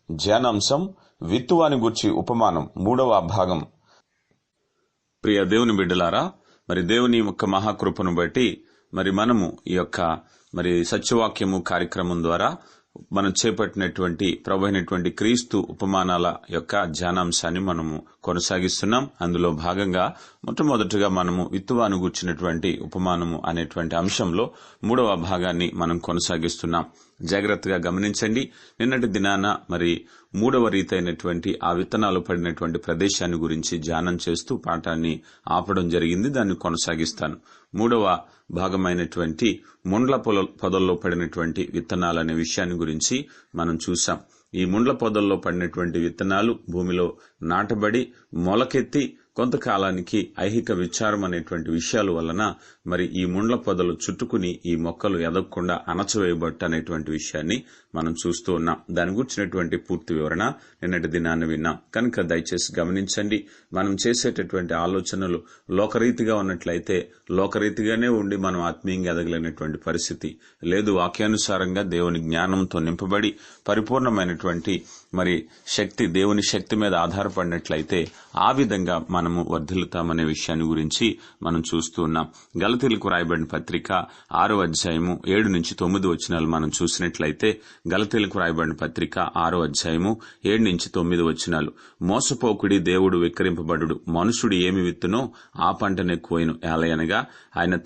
ధ్యానాంశం విత్తువాని గూర్చి ఉపమానం 3వ భాగం. ప్రియ దేవుని బిడ్డలారా, దేవుని యొక్క మహాకృపను బట్టి మనము ఈ యొక్క సత్యవాక్యము కార్యక్రమం ద్వారా మనం చేపట్టినటువంటి ప్రభు అయినటువంటి క్రీస్తు ఉపమానాల యొక్క ధ్యానాంశాన్ని మనము కొనసాగిస్తున్నాం. అందులో భాగంగా మొట్టమొదటిగా మనము విత్తువాను గూర్చినటువంటి ఉపమానము అనేటువంటి అంశంలో 3వ భాగాన్ని మనం కొనసాగిస్తున్నాం. జాగ్రత్తగా గమనించండి. నిన్నటి దినాన 3వ రీతి అయినటువంటి ఆ విత్తనాలు పడినటువంటి ప్రదేశాన్ని గురించి ధ్యానం చేస్తూ పాఠాన్ని ఆపడం జరిగింది. దాన్ని కొనసాగిస్తాను. 3వ భాగమైనటువంటి ముండ్ల పొదల్లో పడినటువంటి విత్తనాలనే విషయాన్ని గురించి మనం చూసాం. ఈ ముండ్ల పొదల్లో పడినటువంటి విత్తనాలు భూమిలో నాటబడి మొలకెత్తి కొంతకాలానికి ఐహిక విచారం అనేటువంటి విషయాల వలన ఈ ముండ్ల పొదలు చుట్టుకుని ఈ మొక్కలు ఎదగకుండా అణచవేయబట్టు అనేటువంటి విషయాన్ని మనం చూస్తూ ఉన్నాం. దాని గురించినటువంటి పూర్తి వివరణ నిన్నటి దినాన్ని విన్నాం. కనుక దయచేసి గమనించండి. మనం చేసేటటువంటి ఆలోచనలు లోకరీతిగా ఉన్నట్లయితే లోకరీతిగానే ఉండి మనం ఆత్మీయంగా ఎదగలేనటువంటి పరిస్థితి లేదు. వాక్యానుసారంగా దేవుని జ్ఞానంతో నింపబడి పరిపూర్ణమైనటువంటి శక్తి, దేవుని శక్తి మీద ఆధారపడినట్లయితే ఆ విధంగా మనము వర్ధిల్లుతామనే విషయాన్ని గురించి మనం చూస్తూ ఉన్నాం. గలతీలకు రాయబడిన పత్రిక 6వ అధ్యాయము 7 నుంచి 9 వచనాలు మనం చూసినట్లయితే, గలతీలకు రాయబడిన పత్రిక 6వ అధ్యాయము 7 నుంచి 9 వచనాలు, మోసపోకుడి, దేవుడు విక్రింపబడు, మనుషుడు ఏమి విత్తునో ఆ పంటనే కోయును. ఏలయనగా ఆయన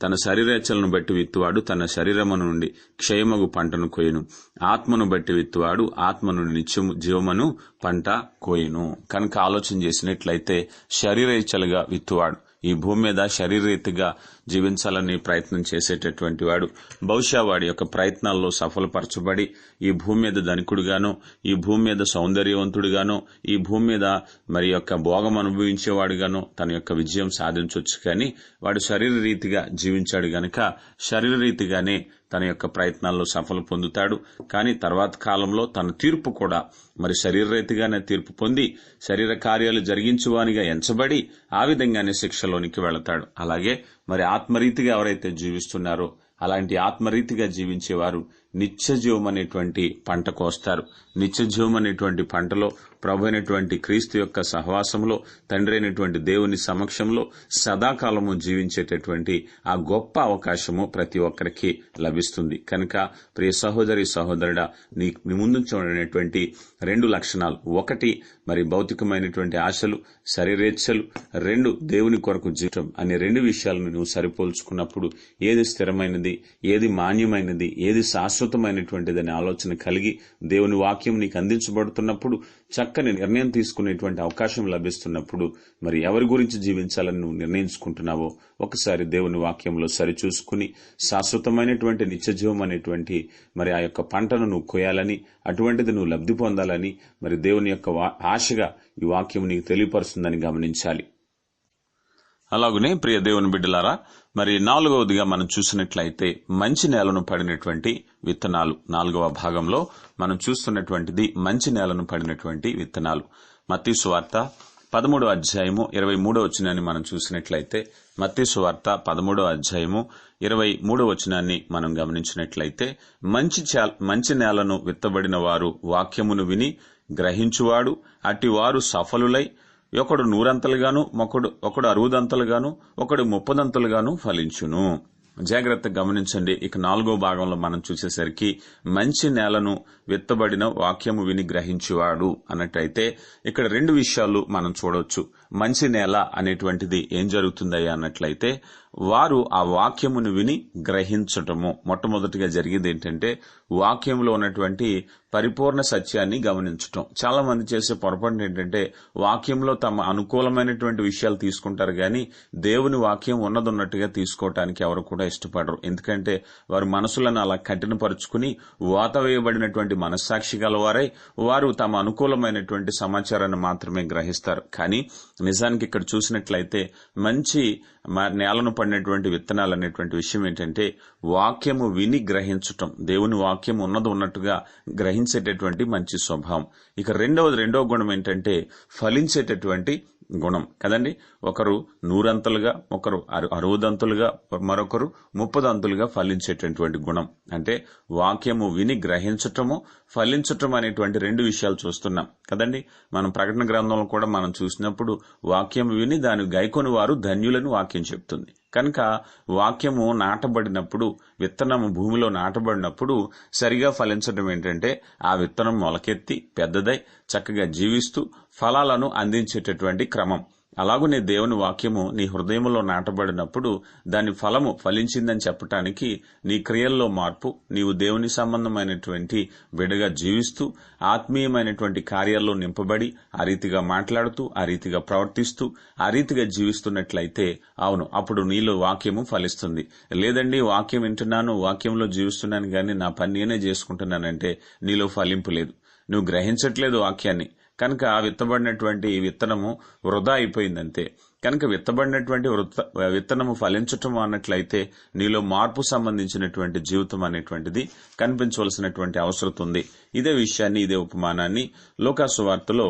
తన శరీరేచ్ఛలను బట్టి విత్తువాడు తన శరీరము నుండి క్షయమగు పంటను కోయును. ఆత్మను బట్టి విత్తువాడు ఆత్మ నుండి నిత్యము జీవమును పంట కోయును. కనుక ఆలోచన చేసినట్లయితే శరీరేచ్ఛలుగా విత్తువాడు ఈ భూమి మీద శరీరరీతిగా జీవించాలని ప్రయత్నం చేసేటటువంటి వాడు బహుశా వాడి యొక్క ప్రయత్నాల్లో సఫలపరచబడి ఈ భూమి మీద ధనికుడుగానో, ఈ భూమి మీద సౌందర్యవంతుడుగానో, ఈ భూమి మీద యొక్క భోగం అనుభవించేవాడుగానో తన యొక్క విజయం సాధించవచ్చు. కానీ వాడు శరీరరీతిగా జీవించాడు గనక శరీరరీతిగానే తన యొక్క ప్రయత్నాల్లో సఫలం పొందుతాడు. కానీ తర్వాత కాలంలో తన తీర్పు కూడా శరీరరీతిగానే తీర్పు పొంది శరీర కార్యాలు జరిగించువానిగా ఎంచబడి ఆ విధంగానే శిక్షలోనికి వెళతాడు. అలాగే ఆత్మరీతిగా ఎవరైతే జీవిస్తున్నారో అలాంటి ఆత్మరీతిగా జీవించేవారు నిత్యజీవం అనేటువంటి పంట కోస్తారు. నిత్యజీవం అనేటువంటి పంటలో ప్రభు అయినటువంటి క్రీస్తు యొక్క సహవాసంలో తండ్రి అయినటువంటి దేవుని సమక్షంలో సదాకాలము జీవించేటటువంటి ఆ గొప్ప అవకాశము ప్రతి ఒక్కరికి లభిస్తుంది. కనుక ప్రియ సహోదరి సహోదరుడా, నీ ముందు చూడనటువంటి 2 లక్షణాలు, ఒకటి భౌతికమైనటువంటి ఆశలు, శరీరేచ్ఛలు, 2 దేవుని కొరకు జీవితం అనే 2 విషయాలను నువ్వు సరిపోల్చుకున్నప్పుడు ఏది స్థిరమైనది, ఏది మాన్యమైనది, ఏది శాశ్వతమైనటువంటిది అనే ఆలోచన కలిగి దేవుని వాక్యం నీకు అందించబడుతున్నప్పుడు, చక్కని నిర్ణయం తీసుకునేటువంటి అవకాశం లభిస్తున్నప్పుడు ఎవరి గురించి జీవించాలని నువ్వు నిర్ణయించుకుంటున్నావో ఒకసారి దేవుని వాక్యంలో సరిచూసుకుని శాశ్వతమైనటువంటి నిత్యజీవం అనేటువంటి ఆ యొక్క పంటను నువ్వు కోయాలని, అటువంటిది నువ్వు లబ్ధి పొందాలని దేవుని యొక్క ఆశగా ఈ వాక్యం నీకు తెలియపరుస్తుందని గమనించాలి. అలాగనే ప్రియ దేవుని బిడ్డలారా, 4వదిగా మనం చూసినట్లయితే మంచి నేలను పడినటువంటి విత్తనాలు. 4వ భాగంలో మనం చూస్తున్నటువంటిది మంచి నేలను పడినటువంటి విత్తనాలు. మత్తయి సువార్త 13వ అధ్యాయము 23వ వచనాన్ని మనం చూసినట్లయితే, మత్తయి సువార్త 13వ అధ్యాయము 23వ వచనాన్ని మనం గమనించినట్లయితే, మంచి నేలను విత్తబడిన వారు వాక్యమును విని గ్రహించువాడు, అట్టి వారు సఫలులై ఒకడు 100 ఒకడు 60 ఒకడు 30 ఫలించును. జాగ్రత్తగా గమనించండి. ఇక 4వ భాగంలో మనం చూసేసరికి మంచి నేలను విత్తబడిన వాక్యము విని గ్రహించేవాడు అన్నట్టయితే ఇక్కడ 2 విషయాలు మనం చూడవచ్చు. మంచి నేల అనేటువంటిది ఏం జరుగుతుందయ్యా అన్నట్లయితే, వారు ఆ వాక్యమును విని గ్రహించటము. మొట్టమొదటిగా జరిగేది ఏంటంటే వాక్యంలో ఉన్నటువంటి పరిపూర్ణ సత్యాన్ని గమనించటం. చాలా మంది చేసే పొరపాటు ఏంటంటే వాక్యంలో తమ అనుకూలమైనటువంటి విషయాలు తీసుకుంటారు గాని దేవుని వాక్యం ఉన్నదన్నట్టుగా తీసుకోవటానికి ఎవరు కూడా ఇష్టపడరు. ఎందుకంటే వారు మనసులను అలా కఠినపరుచుకుని వాత వేయబడినటువంటి మనస్సాక్షి గలవారై వారు తమ అనుకూలమైనటువంటి సమాచారాన్ని మాత్రమే గ్రహిస్తారు. కానీ నిజానికి ఇక్కడ చూసినట్లయితే మంచి నేలను పడినటువంటి విత్తనాలు అనేటువంటి విషయం ఏంటంటే వాక్యము విని గ్రహించటం, దేవుని వాక్యం ఉన్నట్టుగా గ్రహించేటటువంటి మంచి స్వభావం. ఇక రెండవ గుణం ఏంటంటే ఫలించేటటువంటి గుణం కదండి. ఒకరు 100 ఒకరు 60 మరొకరు 30 ఫలించేటటువంటి గుణం. అంటే వాక్యము విని గ్రహించటము, ఫలించటం అనేటువంటి 2 విషయాలు చూస్తున్నాం కదండి. మనం ప్రకటన గ్రంథంలో కూడా మనం చూసినప్పుడు వాక్యం విని దాని గైకొని వారు ధన్యులని వాక్యం చెప్తుంది. కనుక వాక్యము నాటబడినప్పుడు, విత్తనము భూమిలో నాటబడినప్పుడు సరిగా ఫలించడం ఏంటంటే ఆ విత్తనం మొలకెత్తి పెద్దదై చక్కగా జీవిస్తూ ఫలాలను అందించేటటువంటి క్రమం. అలాగనే దేవుని వాక్యము నీ హృదయంలో నాటబడినప్పుడు దాని ఫలము ఫలించిందని చెప్పటానికి నీ క్రియల్లో మార్పు, నీవు దేవుని సంబంధమైనటువంటి బిడ్డగా జీవిస్తూ ఆత్మీయమైనటువంటి కార్యాల్లో నింపబడి ఆ రీతిగా మాట్లాడుతూ, ఆ రీతిగా ప్రవర్తిస్తూ, ఆ రీతిగా జీవిస్తున్నట్లయితే అవును, అప్పుడు నీలో వాక్యము ఫలిస్తుంది. లేదండి, వాక్యం వింటున్నాను, వాక్యంలో జీవిస్తున్నాను గాని నా పని నేనే చేసుకుంటున్నానంటే నీలో ఫలింపు లేదు. నువ్వు గ్రహించట్లేదు వాక్యాన్ని. కనుక విత్తబడినటువంటి విత్తనము వృధా అయిపోయిందంతే. కనుక విత్తబడినటువంటి విత్తనము ఫలించటం అన్నట్లయితే నీలో మార్పు సంబంధించినటువంటి జీవితం అనేటువంటిది కనిపించవలసినటువంటి అవసరం ఉంది. ఇదే విషయాన్ని, ఇదే ఉపమానాన్ని లూకా సువార్తలో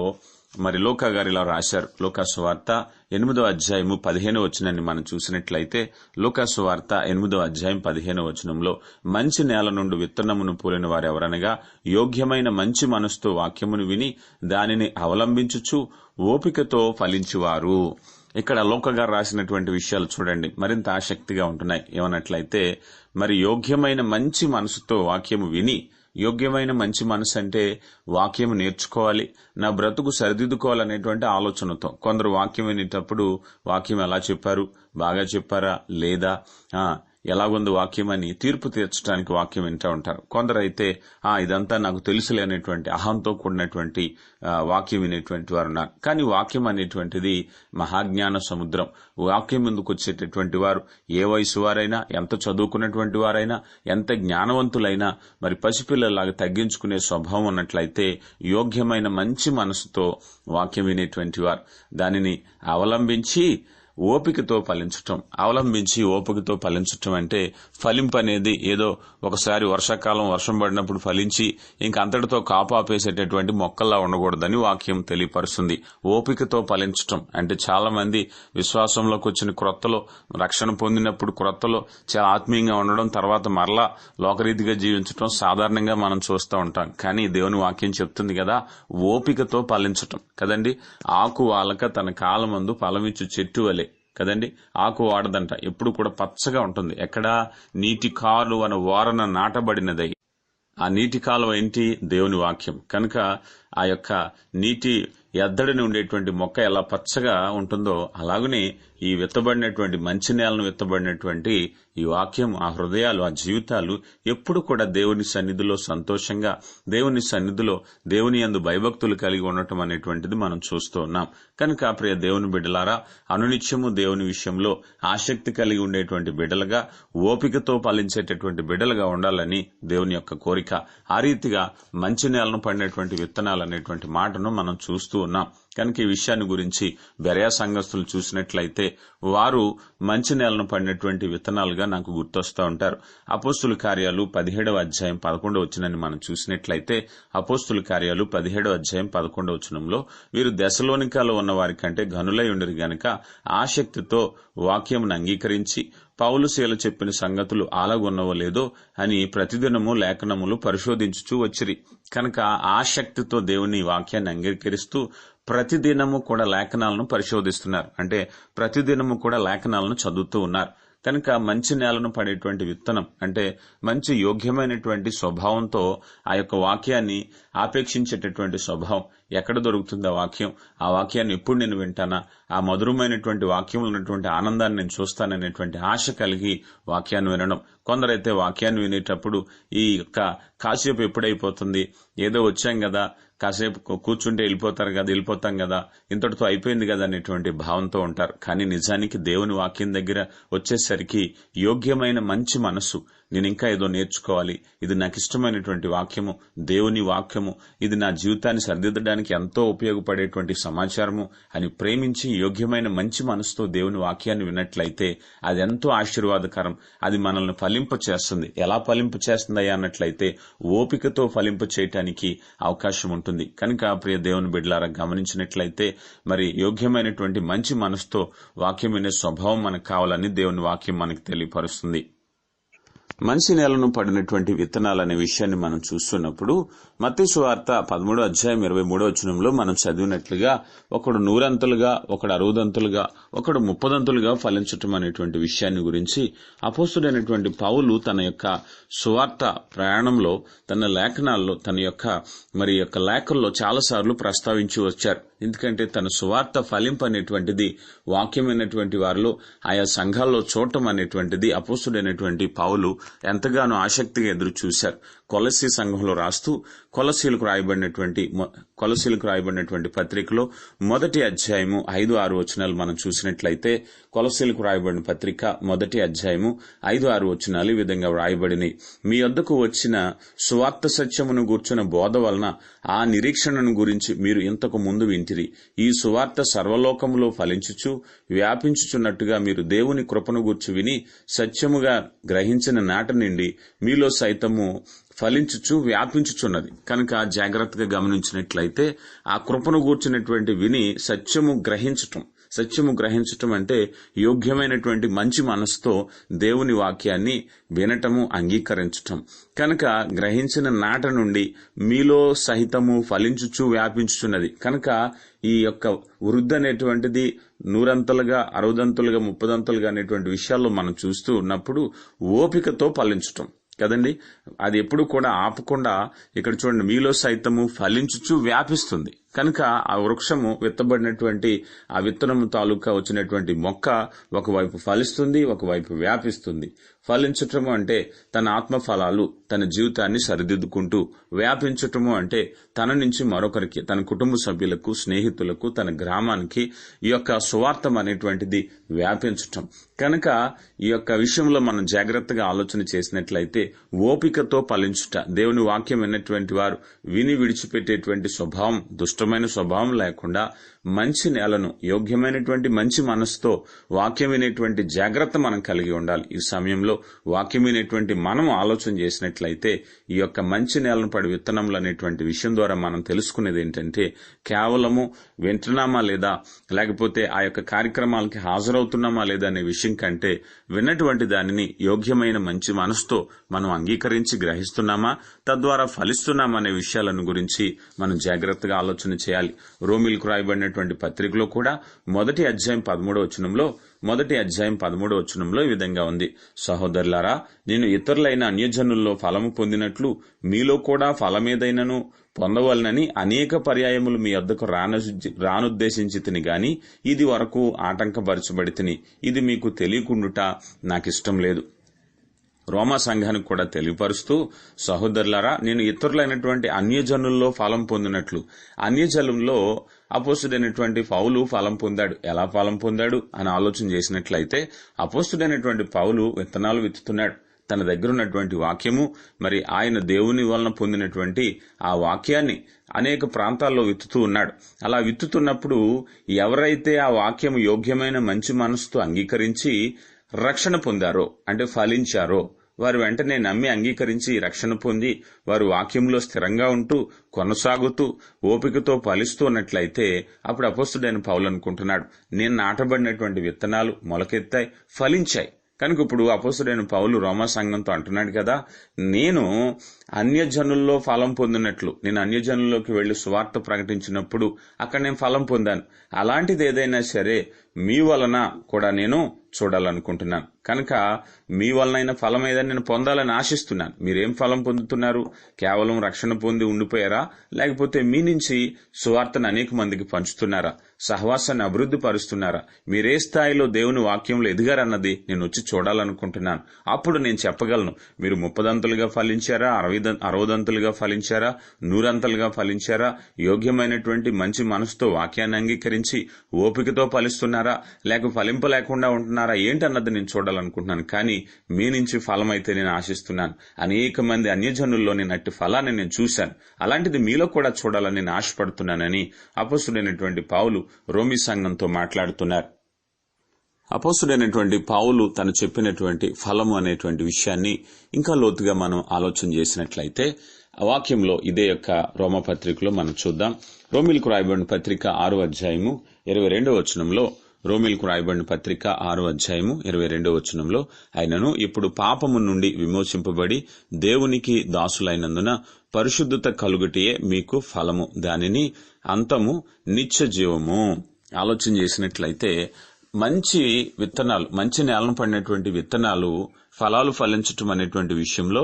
లూకా గారు ఇలా రాశారు. లూకా సువార్త 8వ అధ్యాయము 15వ వచనాన్ని మనం చూసినట్లయితే లూకా సువార్త 8వ అధ్యాయం 15వ వచనంలో మంచి నేల నుండి విత్తనమును పూలిన వారెవరనగా యోగ్యమైన మంచి మనసుతో వాక్యమును విని దానిని అవలంబించుచు ఓపికతో ఫలించువారు. ఇక్కడ లూకా గారు రాసినటువంటి విషయాలు చూడండి, మరింత ఆసక్తిగా ఉంటున్నాయి. ఏమన్నట్లయితే యోగ్యమైన మంచి మనసుతో వాక్యము విని, యోగ్యమైన మంచి మనసు అంటే వాక్యం నేర్చుకోవాలి, నా బ్రతుకు సరిదిద్దుకోవాలనేటువంటి ఆలోచనతో. కొందరు వాక్యం వినేటప్పుడు వాక్యం ఎలా చెప్పారు, బాగా చెప్పారా లేదా, ఎలాగుంది వాక్యం అని తీర్పు తీర్చడానికి వాక్యం వింటూ ఉంటారు. కొందరైతే ఇదంతా నాకు తెలుసులే అనేటువంటి అహంతో కూడినటువంటి వాక్యం వినేటువంటి వారు ఉన్నారు. కానీ వాక్యం అనేటువంటిది మహాజ్ఞాన సముద్రం. వాక్యం ముందుకు వచ్చేటటువంటి వారు ఏ వయసు వారైనా, ఎంత చదువుకున్నటువంటి వారైనా, ఎంత జ్ఞానవంతులైనా పసిపిల్లలాగా తగ్గించుకునే స్వభావం ఉన్నట్లయితే యోగ్యమైన మంచి మనసుతో వాక్యం వినేటువంటి వారు దానిని అవలంబించి ఓపికతో ఫలించటం. అవలంబించి ఓపికతో ఫలించటం అంటే ఫలింపు అనేది ఏదో ఒకసారి వర్షాకాలం వర్షం పడినప్పుడు ఫలించి ఇంకంతటితో కాపు ఆపేసేటటువంటి మొక్కల్లా ఉండకూడదని వాక్యం తెలియపరుస్తుంది. ఓపికతో ఫలించటం అంటే చాలా మంది విశ్వాసంలోకి వచ్చిన క్రొత్తలో, రక్షణ పొందినప్పుడు క్రొత్తలో చాలా ఆత్మీయంగా ఉండడం, తర్వాత మరలా లోకరీతిగా జీవించటం సాధారణంగా మనం చూస్తూ ఉంటాం. కానీ దేవుని వాక్యం చెప్తుంది కదా, ఓపికతో ఫలించటం కదండి. ఆకు వాలక తన కాలమందు ఫలమిచ్చు చెట్టు వలె కదండి. ఆకు వాడదంట, ఎప్పుడు కూడా పచ్చగా ఉంటుంది. ఎక్కడా నీటి కాలువ వారన నాటబడినదై. ఆ నీటి కాలువ ఏంటి? దేవుని వాక్యం. కనుక ఆ యొక్క నీటి ఎద్దడిని ఉండేటువంటి మొక్క ఎలా పచ్చగా ఉంటుందో అలాగనే ఈ విత్తబడినటువంటి మంచి నేలను విత్తబడినటువంటి ఈ వాక్యం, ఆ హృదయాలు, ఆ జీవితాలు ఎప్పుడు కూడా దేవుని సన్నిధిలో సంతోషంగా, దేవుని సన్నిధిలో దేవుని యందు భయభక్తులు కలిగి ఉండటం అనేటువంటిది మనం చూస్తూ ఉన్నాం. కనుక ప్రియ దేవుని బిడ్డలారా, అనునిత్యము దేవుని విషయంలో ఆసక్తి కలిగి ఉండేటువంటి బిడ్డలుగా, ఓపికతో ఫలించేటటువంటి బిడ్డలుగా ఉండాలని దేవుని యొక్క కోరిక. ఆ రీతిగా మంచి నేలను పడినటువంటి విత్తనాలు అనేటువంటి మాటను మనం చూస్తూ ఉన్నాం. కనుక ఈ విషయాన్ని గురించి బెరయా సంఘస్థులు చూసినట్లయితే వారు మంచి నేలను పడినటువంటి విత్తనాలుగా నాకు గుర్తొస్తూ ఉంటారు. అపోస్తుల కార్యాలు 17వ అధ్యాయం 11వ వచనాన్ని మనం చూసినట్లయితే అపోస్తుల కార్యాలు 17వ అధ్యాయం 11వ వచనంలో వీరు దెసలోనికలో ఉన్న వారి కంటే ఘనులై ఉండరు గనక ఆసక్తితో వాక్యమును అంగీకరించి పౌలు శీల చెప్పిన సంగతులు అలాగున్నవో లేదో అని ప్రతిదినము లేఖనములు పరిశోధించుచూ వచ్చిరి. కనుక ఆసక్తితో దేవుని వాక్యాన్ని అంగీకరిస్తూ ప్రతిదినము కూడా లేఖనాలను పరిశోధిస్తున్నారు. అంటే ప్రతిదినము కూడా లేఖనాలను చదువుతూ ఉన్నారు. కనుక మంచి నేలను పడేటువంటి విత్తనం అంటే మంచి యోగ్యమైనటువంటి స్వభావంతో ఆ యొక్క వాక్యాన్ని ఆపేక్షించేటటువంటి స్వభావం ఎక్కడ దొరుకుతుంది? ఆ వాక్యాన్ని ఎప్పుడు నేను వింటానా, ఆ మధురమైనటువంటి వాక్యంలో ఉన్నటువంటి ఆనందాన్ని నేను చూస్తాననేటువంటి ఆశ కలిగి వాక్యాన్ని వినడం. కొందరైతే వాక్యాన్ని వినేటప్పుడు ఈ యొక్క కాసేపు ఎప్పుడైపోతుంది, ఏదో వచ్చాం కదా, కాసేపు కూర్చుంటే వెళ్ళిపోతాం కదా, ఇంతటితో అయిపోయింది కదా అనేటువంటి భావంతో ఉంటారు. కానీ నిజానికి దేవుని వాక్యం దగ్గర వచ్చేసరికి యోగ్యమైన మంచి మనసు, నేను ఇంకా ఏదో నేర్చుకోవాలి, ఇది నాకు ఇష్టమైనటువంటి వాక్యము, దేవుని వాక్యము, ఇది నా జీవితాన్ని సరిదిద్దడానికి ఎంతో ఉపయోగపడేటువంటి సమాచారము అని ప్రేమించి యోగ్యమైన మంచి మనసుతో దేవుని వాక్యాన్ని విన్నట్లయితే అది ఎంతో ఆశీర్వాదకరం. అది మనల్ని ఫలింప చేస్తుంది. ఎలా ఫలింప చేస్తుందయ్యా అన్నట్లయితే ఓపికతో ఫలింప చేయటానికి అవకాశం ఉంటుంది. కనుక ప్రియ దేవుని బిడ్డలారా గమనించినట్లయితే మరి యోగ్యమైనటువంటి మంచి మనసుతో వాక్యం వినే స్వభావం మనకు కావాలని దేవుని వాక్యం మనకు తెలియపరుస్తుంది. మంచి నేలను పడినటువంటి విత్తనాలనే విషయాన్ని మనం చూస్తున్నప్పుడు మత్తయి సువార్త 13:23 మనం చదివినట్లుగా ఒకడు 100 ఒకడు 60 ఒకడు 30 ఫలించటం అనేటువంటి విషయాన్ని గురించి అపోస్తుడైనటువంటి పౌలు తన యొక్క సువార్త ప్రయాణంలో తన లేఖనాల్లో తన యొక్క లేఖల్లో చాలాసార్లు ప్రస్తావించి వచ్చారు. ఎందుకంటే తన సువార్త ఫలింపు అనేటువంటిది వాక్యమైనటువంటి వారిలో ఆయా సంఘాల్లో చూడటం అనేటువంటిది అపోస్తుడైనటువంటి పౌలు ఎంతగానో ఆసక్తిగా ఎదురు చూశారు. కొలసీ సంఘంలో రాస్తూ కొలసీలకు రాయబడినటువంటి పత్రికలో 1వ అధ్యాయము 5-6 వచనాలు మనం చూసినట్లయితే కొలసీలకు రాయబడిన పత్రిక 1వ అధ్యాయము 5-6 వచనాలు ఈ విధంగా వ్రాయబడినాయి. మీ వద్దకు వచ్చిన సువార్త సత్యమును గూర్చిన బోధ వలన ఆ నిరీక్షణను గురించి మీరు ఇంతకు ముందు వింటిరి. ఈ సువార్త సర్వలోకములో ఫలించుచు వ్యాపించుచున్నట్టుగా మీరు దేవుని కృపను గూర్చి విని సత్యముగా గ్రహించిన నాట నుండి మీలో సైతము ఫలించుచు వ్యాపించుచున్నది. కనుక జాగ్రత్తగా గమనించినట్లయితే ఆ కృపను గూర్చినటువంటి విని సత్యము గ్రహించటం అంటే యోగ్యమైనటువంటి మంచి మనసుతో దేవుని వాక్యాన్ని వినటము, అంగీకరించటం. కనుక గ్రహించిన నాట నుండి మీలో సహితము ఫలించుచు వ్యాపించుచున్నది. కనుక ఈ యొక్క వృద్ధి అనేటువంటిది 100 60 30 అనేటువంటి విషయాల్లో మనం చూస్తూ ఉన్నప్పుడు ఓపికతో ఫలించటం కదండి. అది ఎప్పుడు కూడా ఆపకుండా ఇక్కడ చూడండి, మీలో సైతము ఫలించుచు వ్యాపిస్తుంది. కనుక ఆ వృక్షము విత్తబడినటువంటి ఆ విత్తనము తాలూకా వచ్చినటువంటి మొక్క ఒకవైపు ఫలిస్తుంది, ఒకవైపు వ్యాపిస్తుంది. ఫలించటము అంటే తన ఆత్మ ఫలాలు తన జీవితాన్ని సరిదిద్దుకుంటూ, వ్యాపించటము అంటే తన నుంచి మరొకరికి, తన కుటుంబ సభ్యులకు, స్నేహితులకు, తన గ్రామానికి ఈ యొక్క సువార్తం అనేటువంటిది వ్యాపించటం. కనుక ఈ యొక్క విషయంలో మనం జాగ్రత్తగా ఆలోచన చేసినట్లయితే ఓపికతో ఫలించుట, దేవుని వాక్యం విన్నటువంటి వారు విని విడిచిపెట్టేటువంటి స్వభావం, దుష్టమైన స్వభావం లేకుండా మంచి నేలను, యోగ్యమైనటువంటి మంచి మనసుతో వాక్యం వినేటువంటి జాగ్రత్త మనం కలిగి ఉండాలి. ఈ సమయంలో వాక్యం వినేటువంటి మనం ఆలోచన చేసినట్లయితే ఈ యొక్క మంచి నేలను పడి విత్తనములు అనేటువంటి విషయం ద్వారా మనం తెలుసుకునేది ఏంటంటే, కేవలము వింటున్నామా లేదా, లేకపోతే ఆ యొక్క కార్యక్రమాలకి హాజరవుతున్నామా లేదా అనే విషయం కంటే విన్నటువంటి దానిని యోగ్యమైన మంచి మనసుతో మనం అంగీకరించి గ్రహిస్తున్నామా, తద్వారా ఫలిస్తున్నామా అనే విషయాలను గురించి మనం జాగ్రత్తగా ఆలోచన చేయాలి. రోమీలకు రాయబడినటువంటి పత్రికలో కూడా 1వ అధ్యాయం 13వ వచనంలో ఈ విధంగా ఉంది, సహోదరులారా, నేను ఇతరులైన అన్యజనుల్లో ఫలము పొందినట్లు మీలో కూడా ఫలమేదైనను పొందవలనని అనేక పర్యాయములు మీ వద్దకు రానుద్దేశించితిని గాని ఇది వరకు ఆటంకపరచబడితిని. ఇది మీకు తెలియకుండుట నాకిష్టం లేదు. రోమా సంఘానికి కూడా తెలియపరుస్తూ, సహోదరులారా, నేను ఇతరులైనటువంటి అన్యజనుల్లో ఫలం పొందినట్లు. అన్యజనుల్లో అపోస్తుడైనటువంటి పౌలు ఫలం పొందాడు. ఎలా ఫలం పొందాడు అని ఆలోచన చేసినట్లయితే, అపోస్తుడైనటువంటి పౌలు విత్తనాలు విత్తుతున్నాడు. తన దగ్గర ఉన్నటువంటి వాక్యము, మరి ఆయన దేవుని వలన పొందినటువంటి ఆ వాక్యాన్ని అనేక ప్రాంతాల్లో విత్తుతూ ఉన్నాడు. అలా విత్తుతున్నప్పుడు ఎవరైతే ఆ వాక్యము యోగ్యమైన మంచి మనసుతో అంగీకరించి రక్షణ పొందారో, అంటే ఫలించారో, వారు వెంటనే నమ్మి అంగీకరించి రక్షణ పొంది వారు వాక్యంలో స్థిరంగా ఉంటూ కొనసాగుతూ ఓపికతో ఫలిస్తూ ఉన్నట్లయితే అప్పుడు అపోస్తుడైన పౌలు అనుకుంటున్నాడు, నేను నాటబడినటువంటి విత్తనాలు మొలకెత్తాయి, ఫలించాయి. కనుక ఇప్పుడు అపోస్తుడైన పౌలు రోమా సంఘంతో అంటున్నాడు కదా, నేను అన్యజనుల్లో ఫలం పొందినట్లు, నేను అన్యజనుల్లోకి వెళ్లి సువార్త ప్రకటించినప్పుడు అక్కడ నేను ఫలం పొందాను. అలాంటిది ఏదైనా సరే మీ వలన కూడా నేను చూడాలనుకుంటున్నాను. కనుక మీ వలనైన ఫలం ఏదైనా నేను పొందాలని ఆశిస్తున్నాను. మీరేం ఫలం పొందుతున్నారు? కేవలం రక్షణ పొంది ఉండిపోయారా, లేకపోతే మీ నుంచి సువార్తను అనేక మందికి పంచుతున్నారా, సహవాసాన్ని అభివృద్ధి పరుస్తున్నారా? మీరే స్థాయిలో దేవుని వాక్యంలో ఎదిగారన్నది నేను వచ్చి చూడాలనుకుంటున్నాను. అప్పుడు నేను చెప్పగలను, మీరు 30 ఫలించారా, 60 ఫలించారా, 100 ఫలించారా, యోగ్యమైనటువంటి మంచి మనసుతో వాక్యాన్ని అంగీకరించి ఓపికతో ఫలిస్తున్నారా, లేక ఫలింపలేకుండా ఉంటున్నారా ఏంటన్నది నేను చూడాలనుకుంటున్నాను. కానీ మీ నుంచి ఫలం అయితే నేను ఆశిస్తున్నాను. అనేక మంది అన్యజనుల్లో నేను అట్టి ఫలాన్ని నేను చూశాను. అలాంటిది మీలో కూడా చూడాలని నేను ఆశపడుతున్నానని అపోస్తుడైనటువంటి పౌలు రోమీ సంఘంతో మాట్లాడుతున్నారు. అపోస్తుడైనటువంటి పౌలు తను చెప్పినటువంటి ఫలము అనేటువంటి విషయాన్ని ఇంకా లోతుగా మనం ఆలోచన చేసినట్లయితే ఆ వాక్యంలో ఇదే యొక్క రోమపత్రికలో మనం చూద్దాం. రోమిలకు రాయబడిన పత్రిక 6వ అధ్యాయము 22వ వచనంలో, రోమిలకు రాయబడిన పత్రిక 6వ అధ్యాయము 22వ వచనంలో, ఆయనను ఇప్పుడు పాపము నుండి విమోచింపబడి దేవునికి దాసులైనందున పరిశుద్ధత కలుగుటియే మీకు ఫలము, దానిని అంతము నిత్య జీవము. ఆలోచన చేసినట్లయితే మంచి విత్తనాలు, మంచి నేలను పడినటువంటి విత్తనాలు ఫలాలు ఫలించటం అనేటువంటి విషయంలో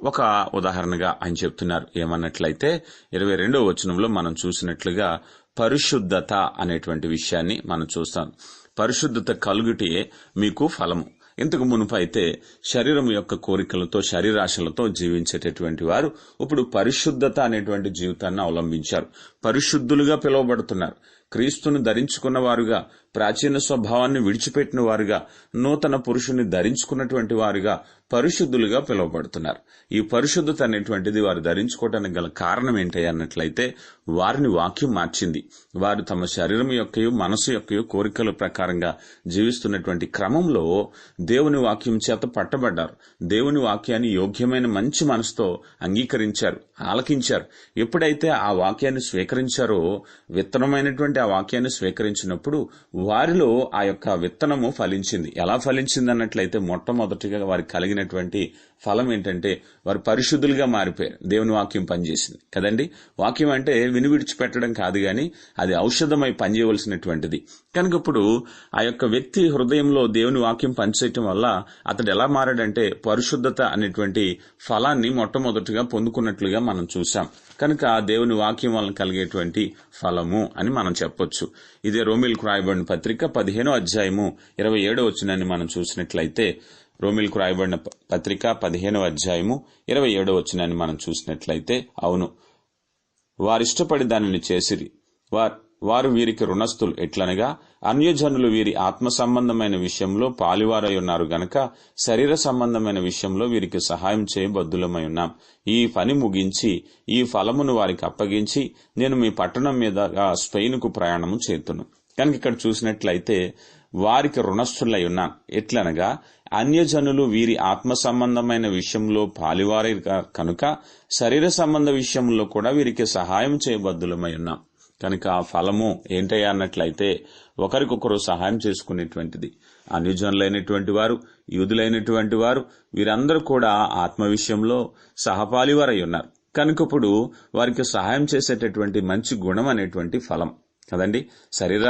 ఒక ఉదాహరణగా ఆయన చెప్తున్నారు. ఏమన్నట్లయితే 22వ వచనంలో మనం చూసినట్లుగా పరిశుద్ధత అనేటువంటి విషయాన్ని మనం చూస్తాం. పరిశుద్ధత కలుగుటియే మీకు ఫలము. ఇంతకు మునుపు అయితే శరీరం యొక్క కోరికలతో, శరీరాశలతో జీవించేటటువంటి వారు ఇప్పుడు పరిశుద్ధత అనేటువంటి జీవితాన్ని అవలంబించారు. పరిశుద్ధులుగా పిలువబడుతున్నారు. క్రీస్తును ధరించుకున్న వారుగా, ప్రాచీన స్వభావాన్ని విడిచిపెట్టిన వారుగా, నూతన పురుషుని ధరించుకున్నటువంటి వారుగా పరిశుద్ధులుగా పిలువబడుతున్నారు. ఈ పరిశుద్ధత అనేటువంటిది వారు ధరించుకోవడానికి గల కారణం ఏంటి అన్నట్లయితే వారిని వాక్యం మార్చింది. వారు తమ శరీరం యొక్కయు మనసు యొక్కయు కోరికల ప్రకారంగా జీవిస్తున్నటువంటి క్రమంలో దేవుని వాక్యం చేత పట్టబడ్డారు. దేవుని వాక్యాన్ని యోగ్యమైన మంచి మనసుతో అంగీకరించారు, ఆలకించారు. ఎప్పుడైతే ఆ వాక్యాన్ని స్వీకరించారో, విత్తనమైనటువంటి ఆ వాక్యాన్ని స్వీకరించినప్పుడు వారిలో ఆ యొక్క విత్తనము ఫలించింది. ఎలా ఫలించింది అన్నట్లయితే మొట్టమొదటిగా వారికి కలిగినటువంటి ఫలం ఏంటంటే వారు పరిశుద్ధులుగా మారిపోయారు. దేవుని వాక్యం పనిచేసింది కదండి. వాక్యం అంటే విని విడిచిపెట్టడం కాదు గాని అది ఔషధమై పనిచేయవలసినటువంటిది. కనుక ఇప్పుడు ఆ యొక్క వ్యక్తి హృదయంలో దేవుని వాక్యం పనిచేయటం వల్ల అతడు ఎలా మారాడంటే పరిశుద్ధత అనేటువంటి ఫలాన్ని మొట్టమొదటిగా పొందుకున్నట్లుగా మనం చూసాం. కనుక దేవుని వాక్యం వలన కలిగేటువంటి ఫలము అని మనం చెప్పొచ్చు. ఇదే రోమిలకు రాయబడిన పత్రిక 15వ అధ్యాయము 27వ వచనాన్ని మనం చూసినట్లయితే, రోమిలకు రాయబడిన పత్రిక 15వ అధ్యాయము 27వ వచనాన్ని మనం చూసినట్లయితే, అవును, వారిష్టపడి దానిని చేసిరి, వారు వీరికి రుణస్థులు. ఎట్లనగా అన్యజనులు వీరి ఆత్మ సంబంధమైన విషయంలో పాలివారై ఉన్నారు గనక శరీర సంబంధమైన విషయంలో వీరికి సహాయం చేయబద్దులమై ఉన్నాం. ఈ పని ముగించి ఈ ఫలమును వారికి అప్పగించి నేను మీ పట్టణం మీదుగా స్పెయిన్కు ప్రయాణము చేతును. కనుక ఇక్కడ చూసినట్లయితే వారికి రుణస్థులై ఉన్నాం. ఎట్లనగా అన్యజనులు వీరి ఆత్మ సంబంధమైన విషయంలో పాలివారై కనుక శరీర సంబంధ విషయంలో కూడా వీరికి సహాయం చేయబద్దులమై ఉన్నాం. కనుక ఆ ఫలము ఏంటయ్యా అన్నట్లయితే ఒకరికొకరు సహాయం చేసుకునేటువంటిది. అన్యజనులైనటువంటి వారు, యూదులైనటువంటి వారు, వీరందరూ కూడా ఆత్మ విషయంలో సహపాలివారై ఉన్నారు. కనుక ఇప్పుడు వారికి సహాయం చేసేటటువంటి మంచి గుణం అనేటువంటి ఫలం కదండి. శరీర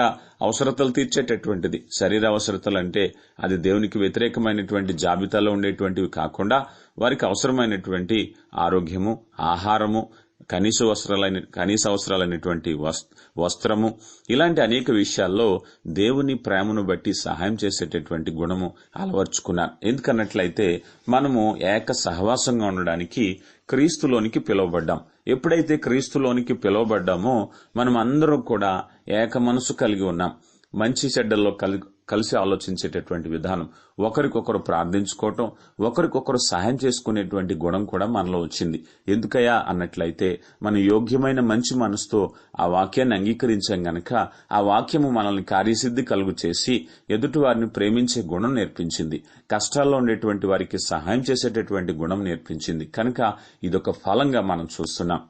అవసరతలు తీర్చేటటువంటిది. శరీర అవసరతలు అంటే అది దేవునికి వ్యతిరేకమైనటువంటి జాబితాలో ఉండేటువంటివి కాకుండా వారికి అవసరమైనటువంటి ఆరోగ్యము, ఆహారము, కనీస అవసరాలైనటువంటి వస్త్రము, ఇలాంటి అనేక విషయాల్లో దేవుని ప్రేమను బట్టి సహాయం చేసేటటువంటి గుణము అలవర్చుకున్నారు. ఎందుకన్నట్లయితే మనము ఏక సహవాసంగా ఉండడానికి క్రీస్తులోనికి పిలువబడ్డాం. ఎప్పుడైతే క్రీస్తులోనికి పిలువబడ్డామో మనం అందరం కూడా ఏక మనసు కలిగి ఉన్నాం. మంచి చెడ్డల్లో కలిసి ఆలోచించేటటువంటి విధానం, ఒకరికొకరు ప్రార్థించుకోవటం, ఒకరికొకరు సహాయం చేసుకునేటువంటి గుణం కూడా మనలో వచ్చింది. ఎందుకయ్యా అన్నట్లయితే మన యోగ్యమైన మంచి మనసుతో ఆ వాక్యాన్ని అంగీకరించాం గనక ఆ వాక్యము మనల్ని కార్యసిద్ధి కలుగు చేసి ఎదుటి వారిని ప్రేమించే గుణం నేర్పించింది. కష్టాల్లో ఉండేటువంటి వారికి సహాయం చేసేటటువంటి గుణం నేర్పించింది. కనుక ఇదొక ఫలంగా మనం చూస్తున్నాం.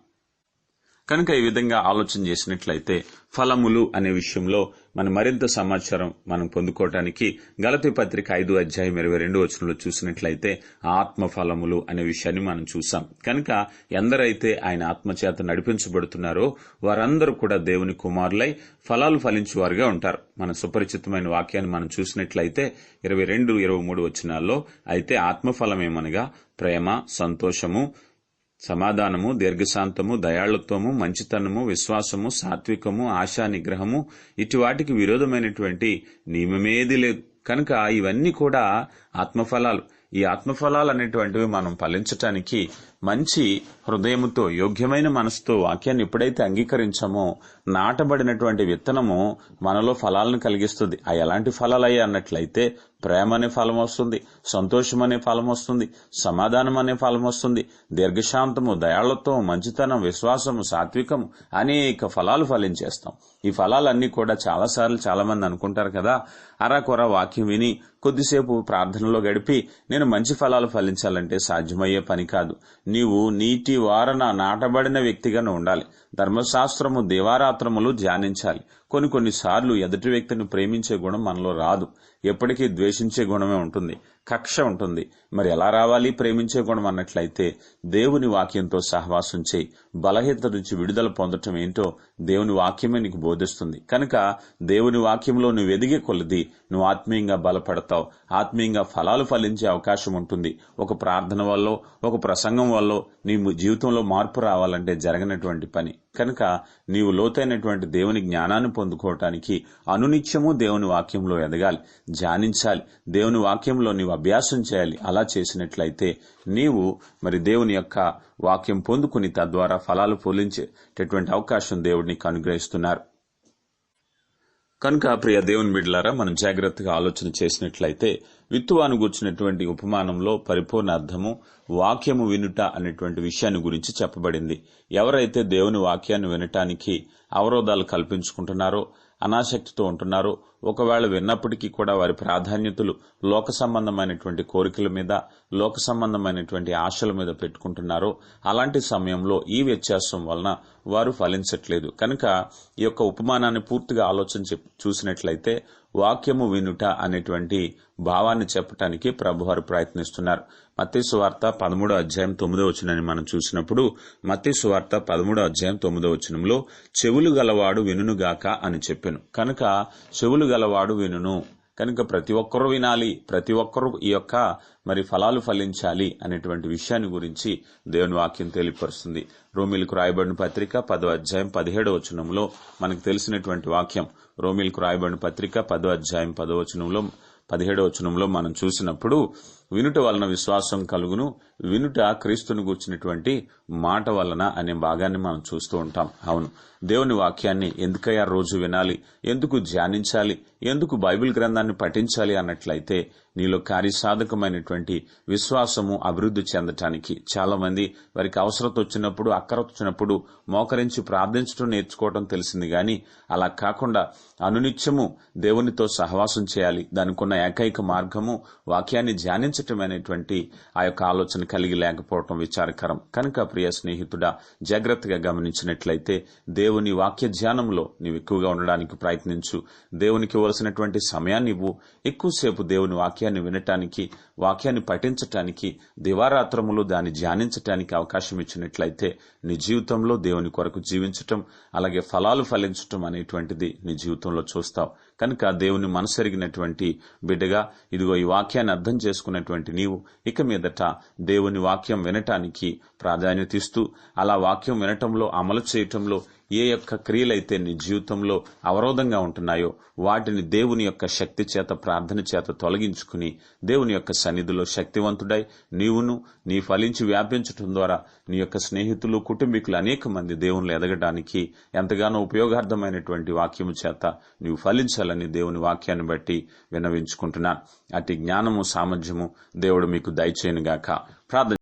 కనుక ఈ విధంగా ఆలోచన చేసినట్లయితే ఫలములు అనే విషయంలో మనం మరింత సమాచారం మనం పొందుకోవటానికి గలతీ పత్రిక 5వ అధ్యాయం 22వ వచనంలో చూసినట్లయితే ఆత్మ ఫలములు అనే విషయాన్ని మనం చూసాం. కనుక ఎందరైతే ఆయన ఆత్మచేత నడిపించబడుతున్నారో వారందరూ కూడా దేవుని కుమారులై ఫలాలు ఫలించేవారుగా ఉంటారు. మన సుపరిచితమైన వాక్యాన్ని మనం చూసినట్లయితే 22, 23 వచనాల్లో అయితే ఆత్మఫలమేమనగా ప్రేమ, సంతోషము, సమాధానము, దీర్ఘశాంతము, దయాళుత్వము, మంచితనము, విశ్వాసము, సాత్వికము, ఆశా నిగ్రహము, ఇటు వాటికి విరోధమైనటువంటి నియమమేది లేదు. కనుక ఇవన్నీ కూడా ఆత్మఫలాలు. ఈ ఆత్మఫలాలు అనేటువంటివి మనం ఫలించటానికి మంచి హృదయముతో యోగ్యమైన మనసుతో వాక్యాన్ని ఎప్పుడైతే అంగీకరించామో నాటబడినటువంటి విత్తనము మనలో ఫలాలను కలిగిస్తుంది. ఆ ఎలాంటి ఫలాలయ్యా అన్నట్లయితే ప్రేమ అనే ఫలం వస్తుంది, సంతోషం అనే ఫలం వస్తుంది, సమాధానం అనే ఫలం వస్తుంది, దీర్ఘశాంతము, దయాళత్వం, మంచితనం, విశ్వాసము, సాత్వికము అనేక ఫలాలు ఫలించేస్తాం. ఈ ఫలాలన్నీ కూడా చాలాసార్లు చాలా మంది అనుకుంటారు కదా, అరాకొర వాక్యం విని కొద్దిసేపు ప్రార్థనలో గడిపి నేను మంచి ఫలాలు ఫలించాలంటే సాధ్యమయ్యే పని కాదు. నీవు నీటి వారన నాటబడిన వ్యక్తిగానే ఉండాలి. ధర్మశాస్త్రము దివారాత్రములు ధ్యానించాలి. కొన్నిసార్లు ఎదుటి వ్యక్తిని ప్రేమించే గుణం మనలో రాదు. ఎప్పటికీ ద్వేషించే గుణమే ఉంటుంది, కక్ష ఉంటుంది. మరి ఎలా రావాలి ప్రేమించే గుణం అన్నట్లయితే దేవుని వాక్యంతో సహవాసం చేయి. బలహీనత నుంచి విడుదల పొందటం ఏంటో దేవుని వాక్యమే నీకు బోధిస్తుంది. కనుక దేవుని వాక్యంలో నువ్వు ఎదిగే కొలది నువ్వు ఆత్మీయంగా బలపడతావు, ఆత్మీయంగా ఫలాలు ఫలించే అవకాశం ఉంటుంది. ఒక ప్రార్థన వల్ల, ఒక ప్రసంగం వల్ల నీ జీవితంలో మార్పు రావాలంటే జరగనటువంటి పని. కనుక నీవు లోతైనటువంటి దేవుని జ్ఞానాన్ని పొందుకోవటానికి అనునిత్యము దేవుని వాక్యంలో ఎదగాలి, ధ్యానించాలి, దేవుని వాక్యంలో నీవు అభ్యాసం చేయాలి. అలా చేసినట్లయితే నీవు మరి దేవుని యొక్క వాక్యం పొందుకుని తద్వారా ఫలాలు ఫలించేటటువంటి అవకాశం దేవుడు నీకు అనుగ్రహిస్తున్నారు. కనుక ప్రియ దేవుని బిడ్డలారా, మనం జాగ్రత్తగా ఆలోచన చేసినట్లయితే విత్తువాను గూర్చినటువంటి ఉపమానంలో పరిపూర్ణ అర్థము వాక్యము వినుట అనేటువంటి విషయాన్ని గురించి చెప్పబడింది. ఎవరైతే దేవుని వాక్యాన్ని వినటానికి అవరోధాలు కల్పించుకుంటున్నారో, అనాసక్తితో ఉంటున్నారో, ఒకవేళ విన్నప్పటికీ కూడా వారి ప్రాధాన్యతలు లోక సంబంధమైనటువంటి కోరికల మీద, లోక సంబంధమైనటువంటి ఆశల మీద పెట్టుకుంటున్నారో, అలాంటి సమయంలో ఈ వ్యత్యాసం వలన వారు ఫలించట్లేదు. కనుక ఈ యొక్క ఉపమానాన్ని పూర్తిగా ఆలోచన చూసినట్లయితే వాక్యము వినుట అనేటువంటి భావాన్ని చెప్పటానికి ప్రభువారు ప్రయత్నిస్తున్నారు. మత్తయి సువార్త 13:9 మనం చూసినప్పుడు మత్తయి సువార్త 13:9 చెవులు గలవాడు వినుగాక అని చెప్పాను. కనుక చెవులు గలవాడు వినును. కనుక ప్రతి ఒక్కరూ వినాలి, ప్రతి ఒక్కరూ ఈ యొక్క మరి ఫలాలు ఫలించాలి అనేటువంటి విషయాన్ని గురించి దేవుని వాక్యం తెలియపరుస్తుంది. రోమీలకు రాయబడిన పత్రిక 10:17 మనకు తెలిసినటువంటి వాక్యం. రోమీలకు రాయబడిన పత్రిక 10:17 మనం చూసినప్పుడు వినుట వలన విశ్వాసం కలుగును, వినుట క్రీస్తుని గూర్చినటువంటి మాట వలన అనే భాగాన్ని మనం చూస్తూ ఉంటాం. అవును, దేవుని వాక్యాన్ని ఎందుకయ్యా రోజు వినాలి, ఎందుకు ధ్యానించాలి, ఎందుకు బైబిల్ గ్రంథాన్ని పఠించాలి అన్నట్లయితే నీలో కార్యసాధకమైనటువంటి విశ్వాసము అభివృద్ధి చెందటానికి. చాలా మంది వారికి అవసరత వచ్చినప్పుడు, అక్కర వచ్చినప్పుడు మోకరించి ప్రార్థించడం నేర్చుకోవడం తెలిసింది. గాని అలా కాకుండా అనునిత్యము దేవునితో సహవాసం చేయాలి, దానికి ఉన్న ఏకైక మార్గము వాక్యాన్ని ధ్యానించటం అనేటువంటి ఆ యొక్క ఆలోచన కలిగి లేకపోవటం విచారకరం. కనుక ప్రియ స్నేహితుడా, జాగ్రత్తగా గమనించినట్లయితే దేవుని వాక్య ధ్యానంలో నీవు ఎక్కువగా ఉండడానికి ప్రయత్నించు. దేవునికి ఇవ్వాల్సినటువంటి సమయాన్ని ఇవ్వు. ఎక్కువసేపు దేవుని వాక్యాన్ని వినటానికి, వాక్యాన్ని పఠించటానికి, దివారాత్రములు దాన్ని ధ్యానించటానికి అవకాశం ఇచ్చినట్లయితే నీ జీవితంలో దేవుని కొరకు జీవించటం, అలాగే ఫలాలు ఫలించటం అనేటువంటిది నీ జీవితంలో చూస్తావు. కనుక దేవుని మనసెరిగినటువంటి బిడ్డగా ఇదిగో ఈ వాక్యాన్ని అర్థం చేసుకున్నటువంటి నీవు ఇక మీదట దేవుని వాక్యం వినటానికి ప్రాధాన్యత ఇస్తూ, అలా వాక్యం వినటంలో, అమలు చేయటంలో ఏ యొక్క క్రియలైతే నీ జీవితంలో అవరోధంగా ఉంటున్నాయో వాటిని దేవుని యొక్క శక్తి చేత, ప్రార్థన చేత తొలగించుకుని దేవుని యొక్క సన్నిధిలో శక్తివంతుడై నీవును నీ ఫలించి వ్యాపించటం ద్వారా నీ యొక్క స్నేహితులు, కుటుంబీకులు అనేక మంది దేవునిలో ఎదగడానికి ఎంతగానో ఉపయోగార్థమైనటువంటి వాక్యము చేత నీవు ఫలించాలని దేవుని వాక్యాన్ని బట్టి విన్నవించుకుంటున్నాను. అటు జ్ఞానము, సామర్థ్యము దేవుడు మీకు దయచేయనుగాక. ప్రార్థన